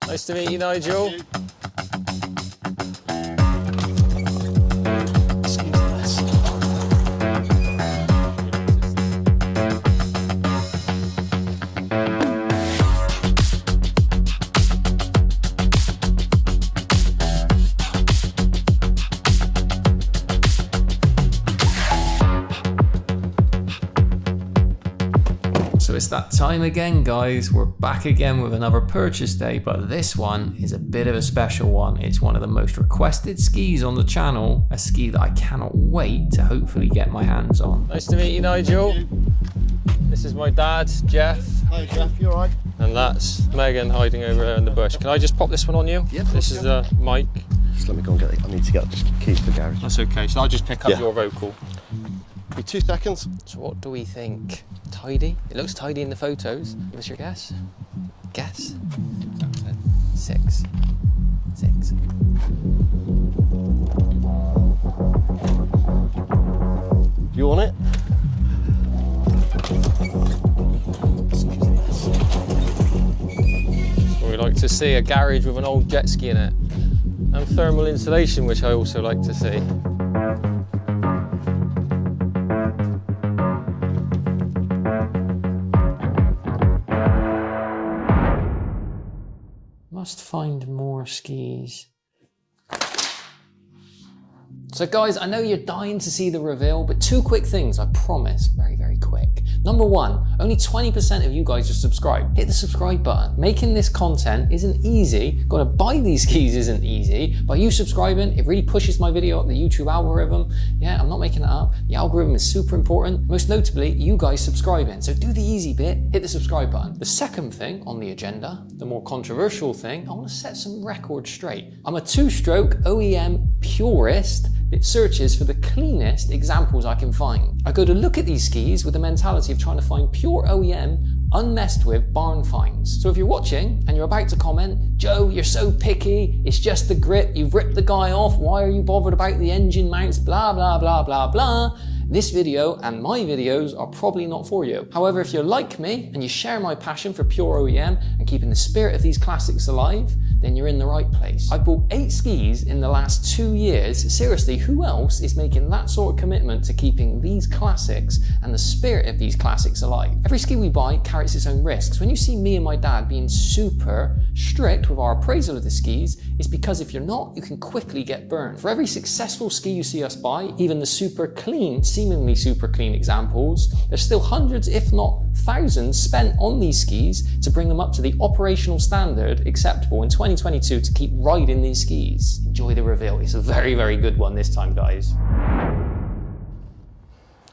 Nice to meet you, Nigel. So it's that time again, guys. We're back again with another purchase day, but this one is a bit of a special one. It's one of the most requested skis on the channel, a ski that I cannot wait to hopefully get my hands on. Nice to meet you, Nigel. This is my dad, Jeff. Hi Jeff, you alright? And that's Megan hiding over there in the bush. Can I just pop this one on you? Yeah. This is Mike. Just let me go and get it. I need to get the keys to the garage. That's okay, so I'll just pick up your vocal. Be 2 seconds. So what do we think? Tidy? It looks tidy in the photos. Give us your guess. Guess. 6. 6. You want it? Well, we like to see a garage with an old jet ski in it. And thermal insulation, which I also like to see. Must find more skis. So guys, I know you're dying to see the reveal, but 2 quick things, I promise, very, very quick. Number 1, only 20% of you guys are subscribed. Hit the subscribe button. Making this content isn't easy. Gotta buy these skis isn't easy. By you subscribing, it really pushes my video up the YouTube algorithm. Yeah, I'm not making it up. The algorithm is super important. Most notably, you guys subscribing. So do the easy bit, hit the subscribe button. The second thing on the agenda, the more controversial thing, I wanna set some records straight. I'm a 2-stroke OEM purist that searches for the cleanest examples I can find. I go to look at these skis with the mentality of trying to find pure OEM, unmessed with barn finds. So if you're watching and you're about to comment, Joe, you're so picky, it's just the grip, you've ripped the guy off, why are you bothered about the engine mounts, blah, blah, blah, blah, blah. This video and my videos are probably not for you. However, if you're like me and you share my passion for pure OEM and keeping the spirit of these classics alive, then you're in the right place. I've bought 8 skis in the last 2 years. Seriously, who else is making that sort of commitment to keeping these classics and the spirit of these classics alive? Every ski we buy carries its own risks. When you see me and my dad being super strict with our appraisal of the skis, it's because if you're not, you can quickly get burned. For every successful ski you see us buy, even the super clean, seemingly super clean examples, there's still hundreds, if not thousands, spent on these skis to bring them up to the operational standard acceptable in 2022 to keep riding these skis. Enjoy the reveal. It's a very, very good one this time, guys.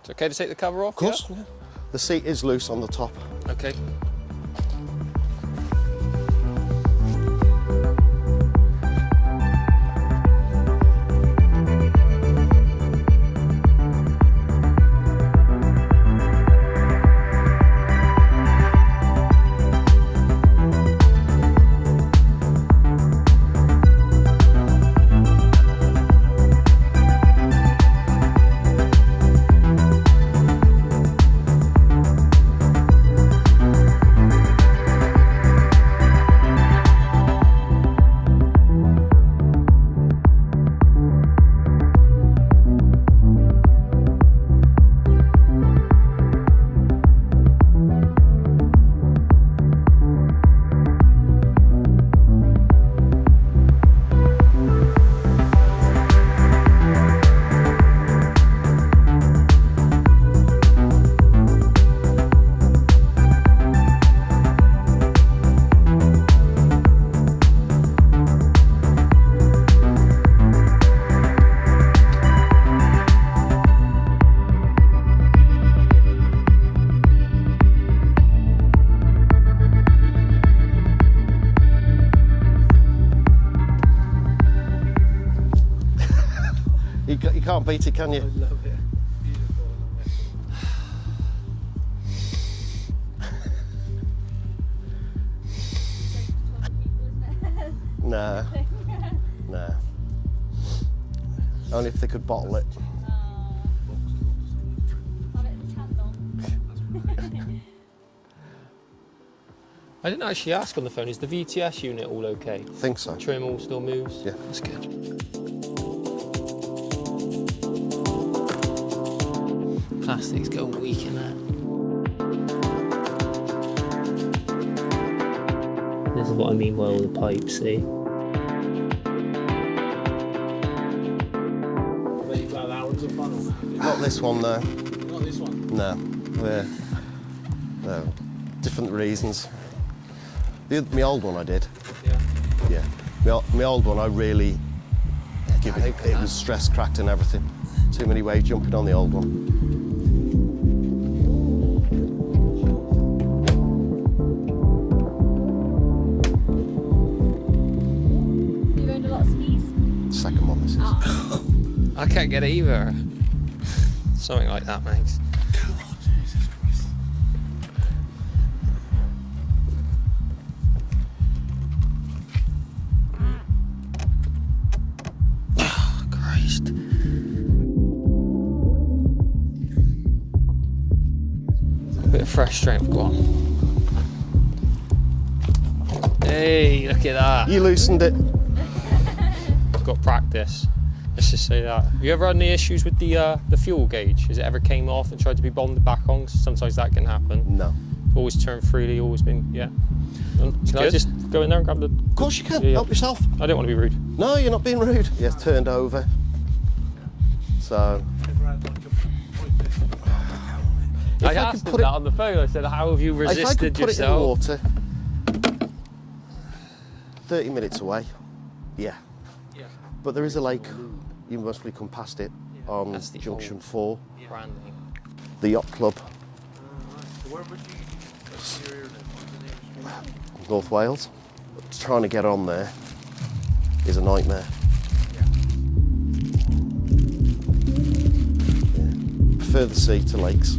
It's okay to take the cover off? Of course. Yeah? The seat is loose on the top. Okay. You can't beat it, can you? I love it. Beautiful. Nah. Nah. Only if they could bottle it. I didn't actually ask on the phone, is the VTS unit all okay? I think so. Trim all still moves? Yeah. That's good. Plastics go weak in that. This is what I mean by all the pipes, see? Not this one, though. Not this one? No. No. Different reasons. My old one I did. Yeah. Yeah. My old one I really give it. It was stress cracked and everything. Too many wave jumping on the old one. You've owned a lot of skis? Second one this is. I can't get it either. Something like that, mate. Jesus Christ. Oh, Christ. A bit of fresh strength, go on. Hey, look at that. You loosened it. I've got practice. Let's just say that. Have you ever had any issues with the fuel gauge? Has it ever came off and tried to be bonded back on? 'Cause sometimes that can happen. No. Always turned freely, always been, yeah. Can I just go in there and grab the... Of course you can. Yeah. Help yourself. I don't want to be rude. No, you're not being rude. Yeah, it's turned over. So. Never had like a point this. If I I asked could him put that it- on the phone. I said, how have you If I resisted could put yourself? it in water, 30 minutes away, yeah. Yeah. But there is a lake. You must come past it on That's the Junction old- 4, Branding. the yacht club, Right. Where would you live? North Wales. Trying to get on there is a nightmare. Yeah. Yeah. Prefer the sea to lakes.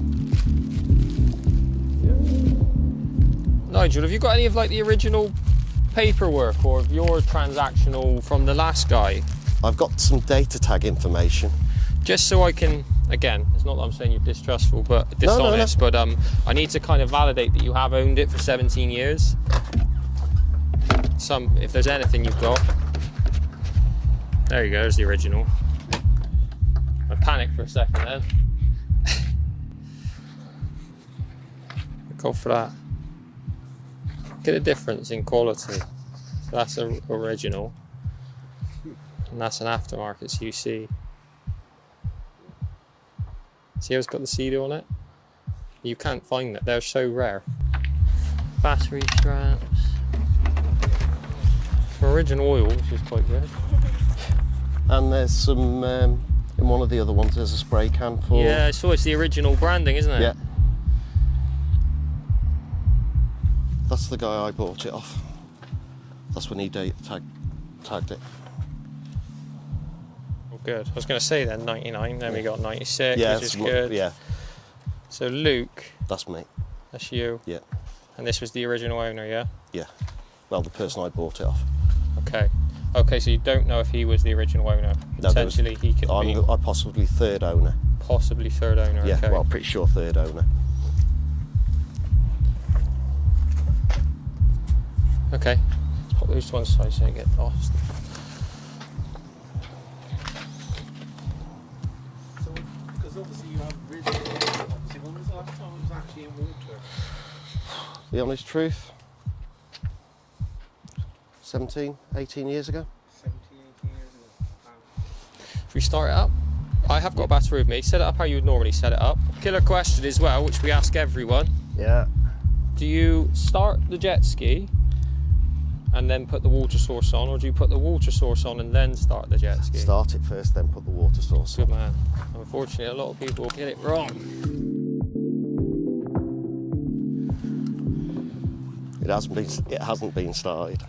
Nigel, have you got any of like the original paperwork or of your transactional from the last guy? I've got some data tag information. Just so I can, again, it's not that I'm saying you're distrustful, but No, no, no. dishonest, but I need to kind of validate that you have owned it for 17 years. If there's anything you've got. There you go, there's the original. I panicked for a second then. Go for that. Get a difference in quality. So that's an original. And that's an aftermarket, so you see. See how it's got the Seadoo on it? You can't find it, they're so rare. Battery straps. For original oil, which is quite good. And there's some, in one of the other ones, there's a spray can for... Yeah, so it's the original branding, isn't it? Yeah. That's the guy I bought it off. That's when he tagged it. Oh, good. I was going to say then 99, then we got 96, Yeah, which is good. Yeah, So Luke, that's me. that's you. Yeah, And this was the original owner, yeah? yeah. Well, the person I bought it off. Okay. Okay, so you don't know if he was the original owner. No, there was- Potentially he could be I'm possibly third owner. possibly third owner. Yeah, okay. well, pretty sure third owner. Okay. Let's pop those to one side so they get lost. So, because obviously you have ridden, obviously, when was the last time it was actually in water? The honest truth. 17, 18 years ago. 17, 18 years ago. Wow. Should we start it up? I have got a battery with me. Set it up how you would normally set it up. Killer question as well, which we ask everyone. Yeah. Do you start the jet ski and then put the water source on, or do you put the water source on and then start the jet ski? Start it first, then put the water source Good on. man. Unfortunately, a lot of people get it wrong. It hasn't been started.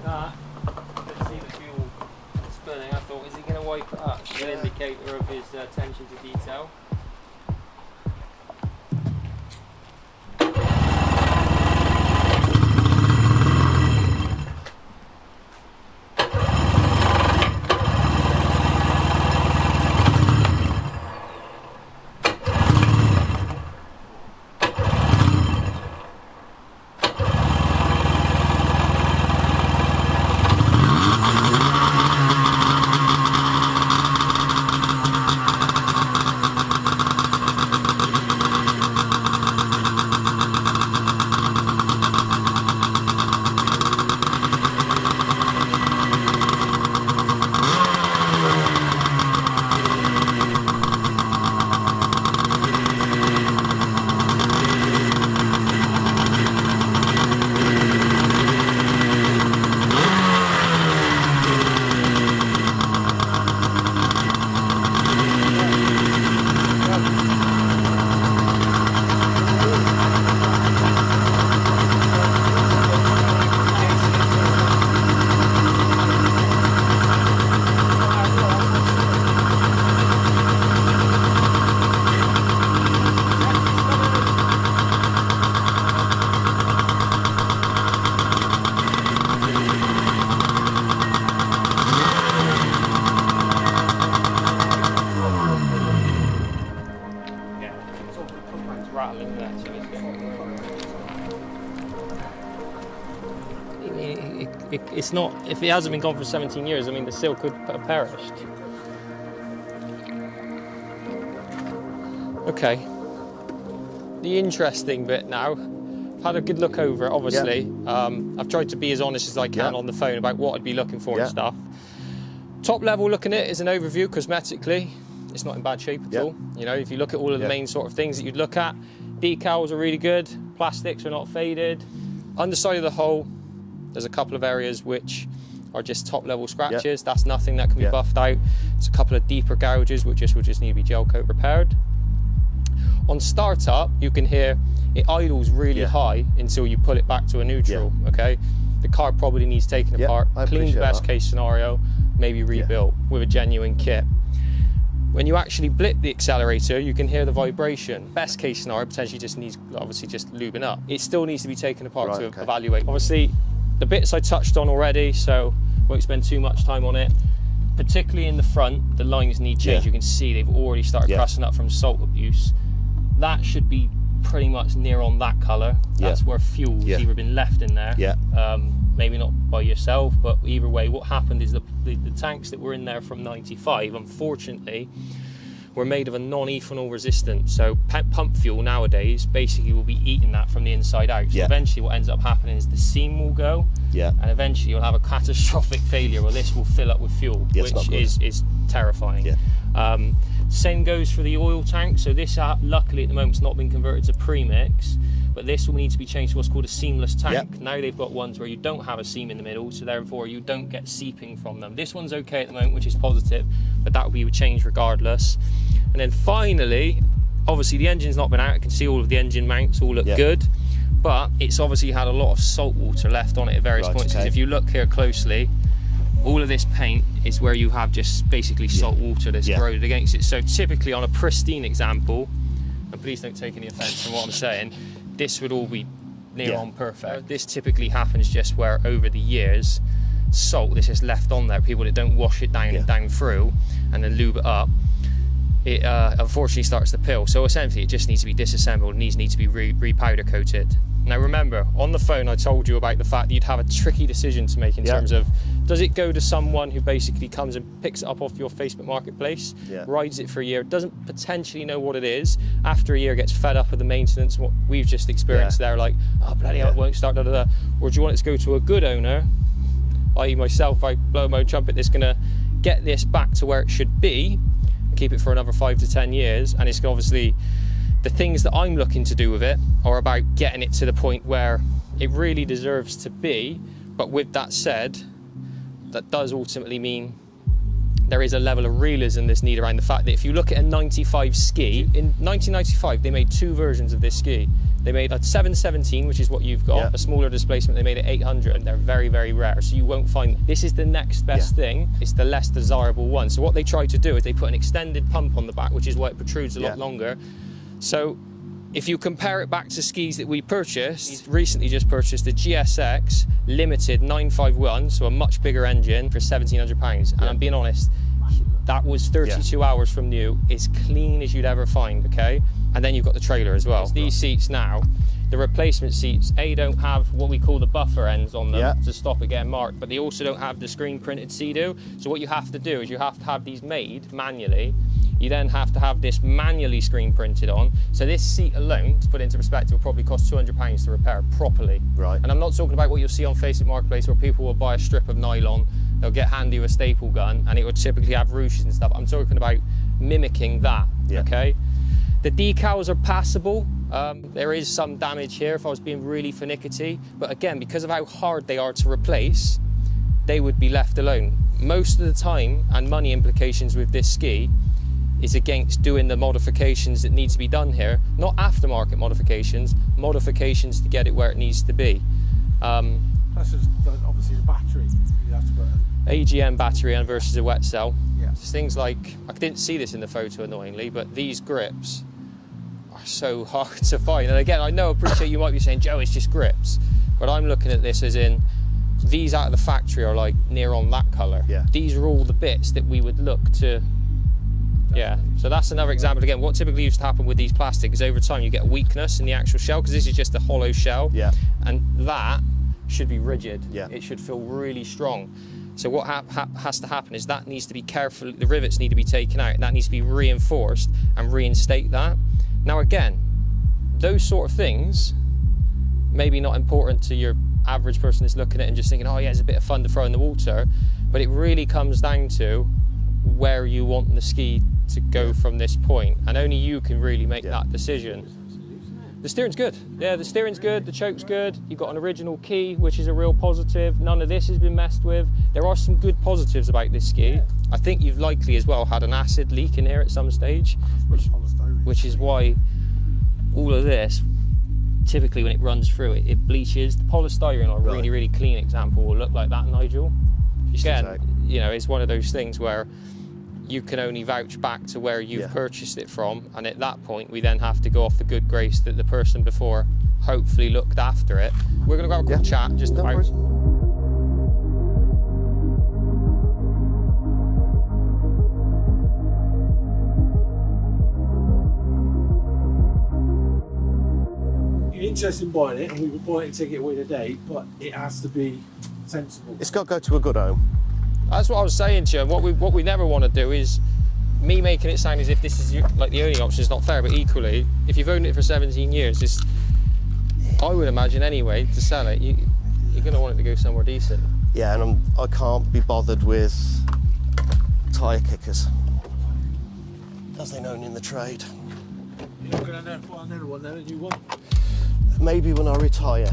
that, you can see the fuel spilling. I thought, is he going to wipe it up? It's an indicator of his attention to detail. It's not, if it hasn't been gone for 17 years, I mean, the seal could have perished. Okay. The interesting bit now, I've had a good look over it, obviously. I've tried to be as honest as I can on the phone about what I'd be looking for and stuff. Top level looking at it is an overview cosmetically. It's not in bad shape at all. You know, if you look at all of the main sort of things that you'd look at, decals are really good, plastics are not faded. Underside of the hull, there's a couple of areas which are just top level scratches. That's nothing that can be buffed out. It's a couple of deeper gouges which will just need to be gel coat repaired. On startup, you can hear it idles really high until you pull it back to a neutral, okay? The car probably needs taken apart, cleaned best case scenario, maybe rebuilt with a genuine kit. When you actually blip the accelerator, you can hear the vibration. Best case scenario potentially just needs, obviously, just lubing up. It still needs to be taken apart to evaluate. Obviously, the bits I touched on already, so won't spend too much time on it. Particularly in the front, the lines need change. You can see they've already started crusting up from salt abuse. That should be pretty much near on that colour. That's where fuel's either been left in there. Maybe not by yourself, but either way, what happened is the tanks that were in there from 95, unfortunately, were made of a non-ethanol resistant. So pump fuel nowadays basically will be eating that from the inside out. So eventually what ends up happening is the seam will go, and eventually you'll have a catastrophic failure where this will fill up with fuel, which is terrifying. Same goes for the oil tank. So this, luckily at the moment, has not been converted to premix, but this will need to be changed to what's called a seamless tank. Now they've got ones where you don't have a seam in the middle, so therefore you don't get seeping from them. This one's okay at the moment, which is positive, but that will be changed regardless. And then finally, obviously the engine's not been out. I can see all of the engine mounts all look good, but it's obviously had a lot of salt water left on it at various points. Because if you look here closely, all of this paint is where you have just basically salt water that's corroded against it. So typically on a pristine example, and please don't take any offense from what I'm saying, this would all be near on perfect. This typically happens just where over the years, salt that's just left on there, people that don't wash it down and down through and then lube it up, it unfortunately starts to pill. So essentially it just needs to be disassembled and needs to be re-powder coated. Now remember, on the phone I told you about the fact that you'd have a tricky decision to make in terms of, does it go to someone who basically comes and picks it up off your Facebook marketplace, rides it for a year, doesn't potentially know what it is, after a year gets fed up with the maintenance, what we've just experienced there, like, oh bloody hell, it won't start, or do you want it to go to a good owner, i.e. myself, I blow my own trumpet, that's gonna get this back to where it should be, and keep it for another 5 to 10 years, and it's obviously, the things that I'm looking to do with it are about getting it to the point where it really deserves to be. But with that said, that does ultimately mean there is a level of realism that's needed around the fact that if you look at a 95 ski, in 1995 they made 2 versions of this ski. They made a 717, which is what you've got, a smaller displacement. They made it 800. They're very, very rare, so you won't find. This is the next best thing. It's the less desirable one. So what they try to do is they put an extended pump on the back, which is why it protrudes a lot longer. So if you compare it back to skis that we purchased, recently just purchased the GSX Limited 951, so a much bigger engine for £1,700. And I'm being honest, that was 32 hours from new, as clean as you'd ever find, okay? And then you've got the trailer as well. These seats now, the replacement seats, don't have what we call the buffer ends on them to stop it getting marked, but they also don't have the screen printed Seadoo. So what you have to do is you have to have these made manually. You then have to have this manually screen printed on. So this seat alone, to put into perspective, will probably cost £200 to repair properly. Right. And I'm not talking about what you'll see on Facebook Marketplace where people will buy a strip of nylon, they'll get handy with a staple gun, and it would typically have ruches and stuff. I'm talking about mimicking that, okay? The decals are passable. There is some damage here if I was being really finicky, but again, because of how hard they are to replace, they would be left alone. Most of the time, and money implications with this ski, is against doing the modifications that need to be done here. Not aftermarket modifications, modifications to get it where it needs to be. That's just obviously the battery. You have to put AGM battery and versus a wet cell. Yeah. Just things like, I didn't see this in the photo annoyingly, but these grips are so hard to find. And again, I appreciate you might be saying, Joe, it's just grips. But I'm looking at this as in, these out of the factory are like near on that colour. Yeah. These are all the bits that we would look to. Yeah, so that's another example. Again, what typically used to happen with these plastics is over time you get a weakness in the actual shell, because this is just a hollow shell. Yeah. And that should be rigid. Yeah. It should feel really strong. So what has to happen is that needs to be careful, the rivets need to be taken out, and that needs to be reinforced and reinstate that. Now again, those sort of things, maybe not important to your average person that's looking at it and just thinking, oh yeah, it's a bit of fun to throw in the water, but it really comes down to where you want the ski to go from this point, and only you can really make that decision. The steering's good. Yeah, the steering's good, the choke's good. You've got an original key, which is a real positive. None of this has been messed with. There are some good positives about this ski. I think you've likely as well had an acid leak in here at some stage, which is why all of this, typically when it runs through it, it bleaches. The polystyrene, a really, really clean example, will look like that, Nigel. Again, you know, it's one of those things where you can only vouch back to where you've purchased it from, and at that point we then have to go off the good grace that the person before hopefully looked after it. We're going to have a quick chat just about... You're interested in buying it, and we would buy it and take it away today, but it has to be sensible. It's got to go to a good home. That's what I was saying to you. What we never want to do is me making it sound as if this is like the only option is not fair, but equally, if you've owned it for 17 years, I would imagine anyway, to sell it, you're going to want it to go somewhere decent. Yeah, and I can't be bothered with tyre kickers, as they're known in the trade. You're not going to buy another one then, a new one? Maybe when I retire.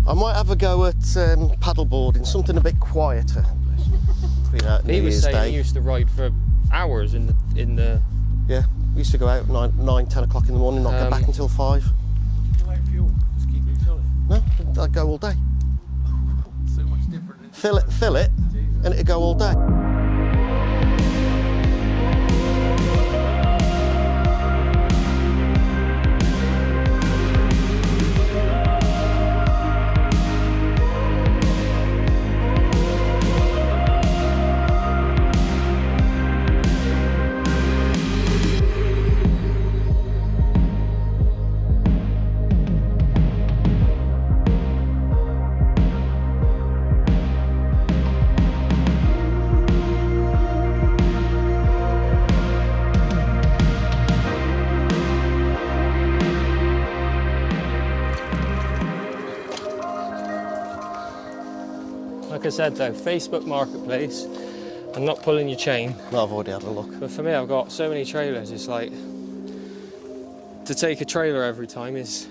I might have a go at paddleboarding, something a bit quieter. You know, he was saying he used to ride for hours in the. Yeah, we used to go out 9, 10 o'clock in the morning, not get back until 5. You like fuel? Just keep refilling. No, I'd go all day. So much different. Fill it, and it'd go all day. Like I said though, Facebook Marketplace, I'm not pulling your chain. No, I've already had a look. But for me, I've got so many trailers, it's like, to take a trailer every time is...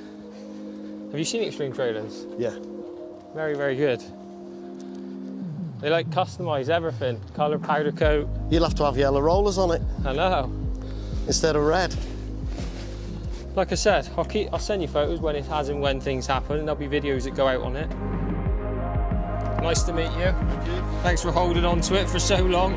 Have you seen Extreme Trailers? Yeah. Very, very good. They like customise everything. Colour, powder coat. You'll have to have yellow rollers on it I know. instead of red. Like I said, I'll send you photos when it has and when things happen, and there'll be videos that go out on it. Nice to meet you. Thanks for holding on to it for so long.